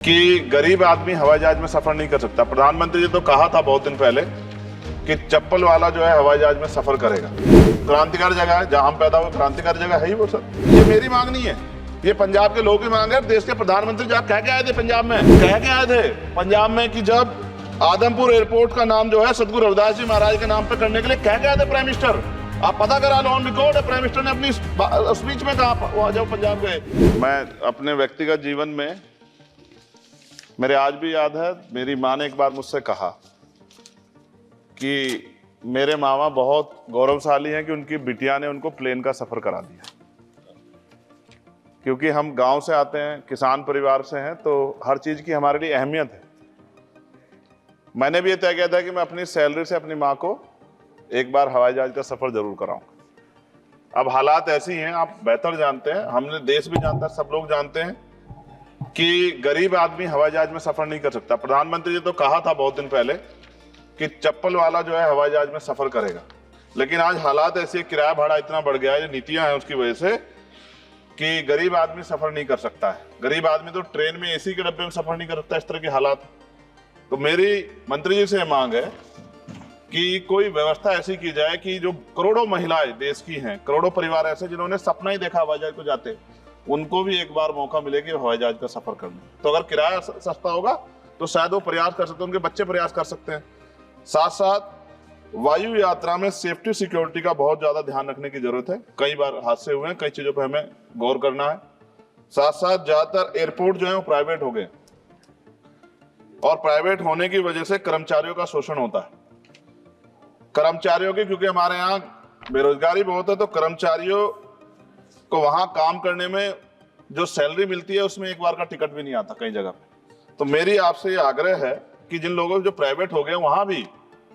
कि गरीब आदमी हवाई जहाज में सफर नहीं कर सकता। प्रधानमंत्री जी तो कहा था बहुत दिन पहले कि चप्पल वाला जो है हवाई जहाज में सफर करेगा। क्रांतिकारी जगह है, जहां हम पैदा हुए क्रांतिकारी जगह है ही वो सर। ये मेरी मांग नहीं है, ये पंजाब के लोगों की मांग है। देश के प्रधानमंत्री जब कह के आए थे पंजाब में, कि जब आदमपुर एयरपोर्ट का नाम जो है सदगुरु रविदास जी महाराज के नाम पे करने के लिए कह के आए थे प्राइम मिनिस्टर। आप पता करा लो, ऑन रिकॉर्ड है, प्राइम मिनिस्टर ने अपनी स्पीच में कहा वहां जब पंजाब गए। मैं अपने व्यक्तिगत जीवन में, मेरे आज भी याद है, मेरी माँ ने एक बार मुझसे कहा कि मेरे मामा बहुत गौरवशाली हैं कि उनकी बिटिया ने उनको प्लेन का सफर करा दिया। क्योंकि हम गांव से आते हैं, किसान परिवार से हैं, तो हर चीज की हमारे लिए अहमियत है। मैंने भी ये तय किया था कि मैं अपनी सैलरी से अपनी माँ को एक बार हवाई जहाज का सफर जरूर कराऊंगा। अब हालात ऐसी हैं, आप बेहतर जानते हैं, हमने देश भी जानता है, सब लोग जानते हैं कि गरीब आदमी हवाई जहाज में सफर नहीं कर सकता। प्रधानमंत्री जी तो कहा था बहुत दिन पहले कि चप्पल वाला जो है हवाई जहाज में सफर करेगा, लेकिन आज हालात ऐसे, किराया भाड़ा इतना बढ़ गया है, ये नीतियां हैं उसकी वजह से, कि गरीब आदमी सफर नहीं कर सकता है। गरीब आदमी तो ट्रेन में एसी के डब्बे में सफर नहीं कर सकता, इस तरह के हालात। तो मेरी मंत्री जी से मांग है कि कोई व्यवस्था ऐसी की जाए कि जो करोड़ों महिलाएं देश की हैं, करोड़ों परिवार ऐसे जिन्होंने सपना ही देखा हवाई जहाज को जाते, उनको भी एक बार मौका मिले कि हवाई जहाज का सफर करने। तो अगर किराया सस्ता होगा तो शायद वो प्रयास कर सकते हैं, उनके बच्चे प्रयास कर सकते हैं। साथ साथ वायु यात्रा में सेफ्टी सिक्योरिटी का बहुत ज्यादा ध्यान रखने की जरूरत है। कई बार हादसे हुए हैं, कई चीजों पर हमें गौर करना है। साथ साथ ज्यादातर एयरपोर्ट जो है वो प्राइवेट हो गए, और प्राइवेट होने की वजह से कर्मचारियों का शोषण होता है। कर्मचारियों की, क्योंकि हमारे यहाँ बेरोजगारी बहुत है, तो कर्मचारियों को वहां काम करने में जो सैलरी मिलती है उसमें एक बार का टिकट भी नहीं आता कई जगह पे। तो मेरी आपसे ये आग्रह है कि जिन लोगों जो प्राइवेट हो गए वहां भी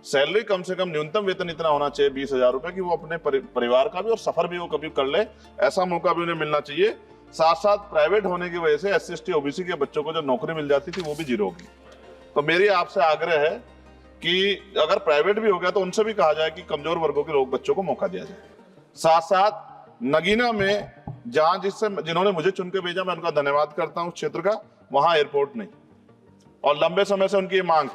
सैलरी कम से कम न्यूनतम वेतन इतना होना चाहिए 20,000 रुपए, कि वो अपने परिवार का भी और सफर भी वो कभी कर ले, ऐसा मौका भी उन्हें मिलना चाहिए। साथ साथ प्राइवेट होने की वजह से SC/ST OBC के बच्चों को जो नौकरी मिल जाती थी वो भी जीरो होगी। तो मेरी आपसे आग्रह है कि अगर प्राइवेट भी हो गया तो उनसे भी कहा जाए कि कमजोर वर्गों के लोग बच्चों को मौका दिया जाए। साथ साथ नगीना में जहां जिन्होंने मुझे चुन के भेजा, मैं उनका धन्यवाद करता हूं, उस क्षेत्र का, वहां एयरपोर्ट नहीं, और लंबे समय से उनकी मांग,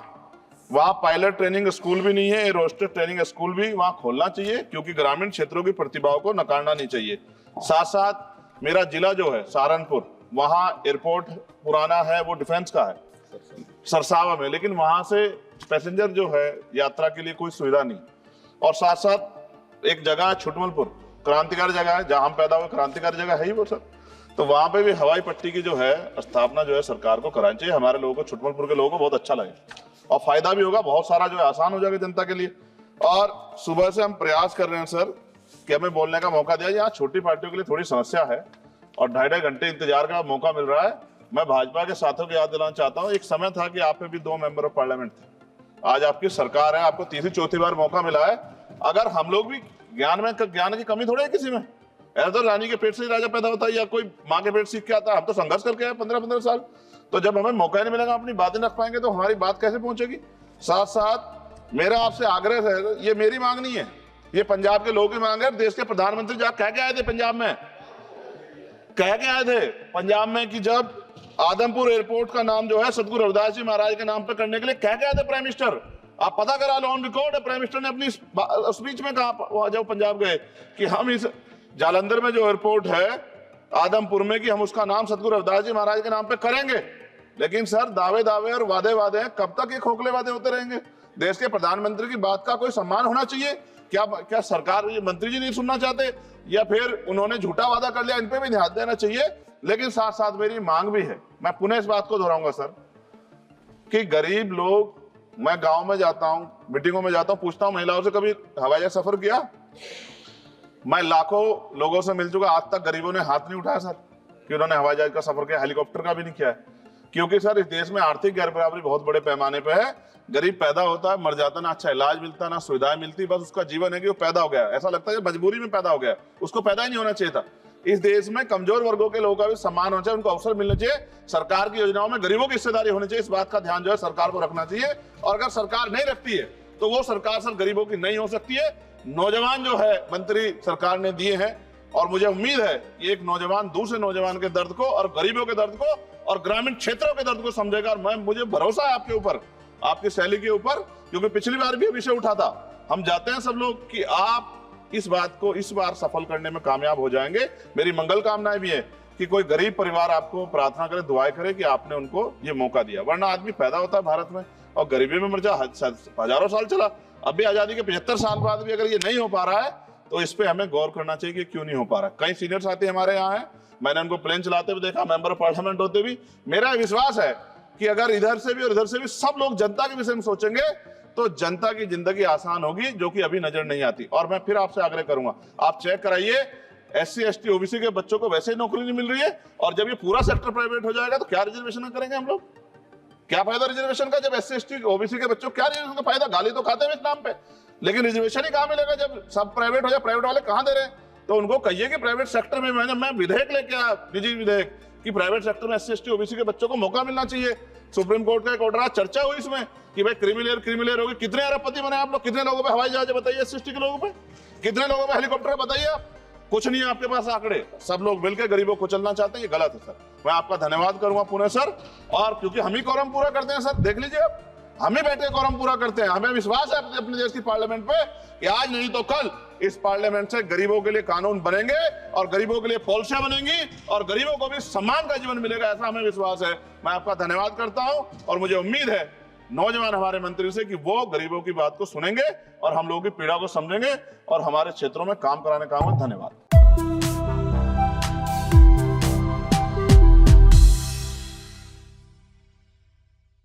वहां पायलट ट्रेनिंग स्कूल भी नहीं है, एरोस्टेस ट्रेनिंग स्कूल भी वहां खोलना चाहिए, क्योंकि ग्रामीण क्षेत्रों की प्रतिभाओं को नकारना नहीं चाहिए। साथ साथ मेरा जिला जो है सहारनपुर, वहां एयरपोर्ट पुराना है, वो डिफेंस का है, सरसावा में, लेकिन वहां से पैसेंजर जो है यात्रा के लिए कोई सुविधा नहीं। और साथ साथ एक जगह है छुटमलपुर, क्रांतिकारी जगह है, जहां हम पैदा हुए क्रांतिकारी जगह है ही वो सर। तो वहां पे भी हवाई पट्टी की जो है स्थापना जो है सरकार को करानी चाहिए। हमारे लोगों को, छुटमलपुर के लोगों को बहुत अच्छा लगे और फायदा भी होगा, बहुत सारा जो है आसान हो जाएगा जनता के लिए। और सुबह से हम प्रयास कर रहे हैं सर कि हमें बोलने का मौका दिया। यहाँ छोटी पार्टियों के लिए थोड़ी समस्या है और 2.5 घंटे इंतजार का मौका मिल रहा है। मैं भाजपा के साथियों को याद दिलाना चाहता हूँ, एक समय था कि आप में भी 2 मेंबर ऑफ पार्लियामेंट थे, आज आपकी सरकार है, आपको तीसरी चौथी बार मौका मिला है। अगर हम लोग भी ज्ञान की कमी थोड़ी है किसी में, ऐसा तो रानी के पेट से ही राजा पैदा होता है या कोई माँ के पेट सीख के आता है। हम तो संघर्ष करके आए 15-15 साल, तो जब हमें मौका नहीं मिलेगा, अपनी बातें रख पाएंगे, तो हमारी बात कैसे पहुंचेगी। साथ साथ मेरा आपसे आग्रह है, ये मेरी मांग नहीं है, ये पंजाब के लोगों की मांग है। देश के प्रधानमंत्री जब कह के आए थे पंजाब में, कि जब आदमपुर एयरपोर्ट का नाम जो है सदगुरु रविदास जी महाराज के नाम पे करने के लिए कह के आए थे प्राइम मिनिस्टर। आप पता करा लो, ऑन रिकॉर्ड है, प्राइम मिनिस्टर ने अपनी स्पीच में कहा वहां जब पंजाब गए कि हम इस जालंधर में जो एयरपोर्ट है आदमपुर में, कि हम उसका नाम सदगुरु रविदास जी महाराज के नाम पे करेंगे। लेकिन सर दावे और वादे हैं, कब तक ये खोखले वादे होते रहेंगे। देश के प्रधानमंत्री की बात का कोई सम्मान होना चाहिए। क्या सरकार, ये मंत्री जी नहीं सुनना चाहते, या फिर उन्होंने झूठा वादा कर लिया, इन पे भी ध्यान देना चाहिए। लेकिन साथ साथ मेरी मांग भी है, मैं पुनः इस बात को दोहराऊंगा सर, कि गरीब लोग, मैं गांव में जाता हूं, मीटिंगों में जाता हूं, पूछता हूं महिलाओं से, कभी हवाई जहाज सफर किया? मैं लाखों लोगों से मिल चुका, आज तक गरीबों ने हाथ नहीं उठाया सर कि उन्होंने हवाई जहाज का सफर किया, हेलीकॉप्टर का भी नहीं किया है। क्योंकि सर इस देश में आर्थिक गैर बराबरी बहुत बड़े पैमाने पर है। गरीब पैदा होता है, मर जाता, ना अच्छा इलाज मिलता, ना सुविधाएं मिलती, बस उसका जीवन है कि वो पैदा हो गया, ऐसा लगता है मजबूरी में पैदा हो गया, उसको पैदा ही नहीं होना चाहिए था। इस देश में कमजोर वर्गों के लोगों का भी सम्मान होना चाहिए, उनको अवसर मिलना चाहिए। सरकार की योजनाओं में गरीबों की हिस्सेदारी होनी चाहिए, इस बात का ध्यान जो है सरकार को रखना चाहिए। और अगर सरकार नहीं रखती है तो वो सरकार सर गरीबों की नहीं हो सकती है। नौजवान जो है मंत्री सरकार ने दिए हैं, और मुझे उम्मीद है कि एक नौजवान दूसरे नौजवान के दर्द को और गरीबों के दर्द को और ग्रामीण क्षेत्रों के दर्द को समझेगा। और मुझे भरोसा है आपके ऊपर, आपकी शैली के ऊपर, क्योंकि पिछली बार भी विषय उठा था। हम जाते हैं सब लोग कि आप इस बात को इस बार सफल करने में कामयाब हो जाएंगे। मेरी मंगल कामनाएं भी है कि कोई गरीब परिवार आपको प्रार्थना करे, दुआएं करे कि आपने उनको ये मौका दिया। वरना आदमी पैदा होता है भारत में और गरीबी में मर जा, हजारों साल चला। अब भी आजादी के 75 साल बाद भी अगर ये नहीं हो पा रहा है तो इस पे हमें गौर करना चाहिए कि क्यों नहीं हो पा रहा। कई सीनियर साथी हमारे यहाँ हैं, मैंने उनको प्लेन चलाते हुए देखा, मेंबर ऑफ पार्लियामेंट होते भी। मेरा विश्वास है कि अगर इधर से भी और इधर से भी सब लोग जनता के विषय में सोचेंगे तो जनता की जिंदगी आसान होगी, जो कि अभी नजर नहीं आती। और मैं फिर आपसे आग्रह करूंगा, आप चेक कराइए, SC ST OBC के बच्चों को वैसे ही नौकरी नहीं मिल रही है, और जब ये पूरा सेक्टर प्राइवेट हो जाएगा तो क्या रिजर्वेशन करेंगे हम लोग? क्या फायदा रिजर्वेशन का जब SC ST OBC के बच्चों, क्या रिजर्वेशन का फायदा? गाली तो खाते हैं इस नाम पे, लेकिन रिजर्वेशन ही कहां मिलेगा जब सब प्राइवेट हो जाए? प्राइवेट वाले कहां दे रहे हैं? तो उनको कहिए कि प्राइवेट सेक्टर में मैं विधेयक लेके आया, निजी विधेयक, कि प्राइवेट सेक्टर में SC ST OBC के बच्चों को मौका मिलना चाहिए। सुप्रीम कोर्ट का एक ऑर्डर, आज चर्चा हुई इसमें कि भाई क्रिमिलेयर होगी। कितने अरबपति बने आप लोग? कितने लोगों पे हवाई जहाज बताइए? SC ST के लोगों पे कितने लोगों पे हेलीकॉप्टर बताइए? आप कुछ नहीं है आपके पास आंकड़े। सब लोग मिलकर गरीबों को चलना चाहते हैं, ये गलत है सर। मैं आपका धन्यवाद करूंगा पुनः सर, और क्योंकि हम ही कोरम पूरा करते हैं सर, देख लीजिए आप, हम ही बैठे कोरम पूरा करते हैं। हमें विश्वास है अपने देश की पार्लियामेंट पे कि आज नहीं तो कल इस पार्लियामेंट से गरीबों के लिए कानून बनेंगे और गरीबों के लिए पॉलिसियां बनेंगी और गरीबों को भी सम्मान का जीवन मिलेगा, ऐसा हमें विश्वास है। मैं आपका धन्यवाद करता हूं और मुझे उम्मीद है नौजवान हमारे मंत्री से कि वो गरीबों की बात को सुनेंगे और हम लोगों की पीड़ा को समझेंगे और हमारे क्षेत्रों में काम कराने का। धन्यवाद।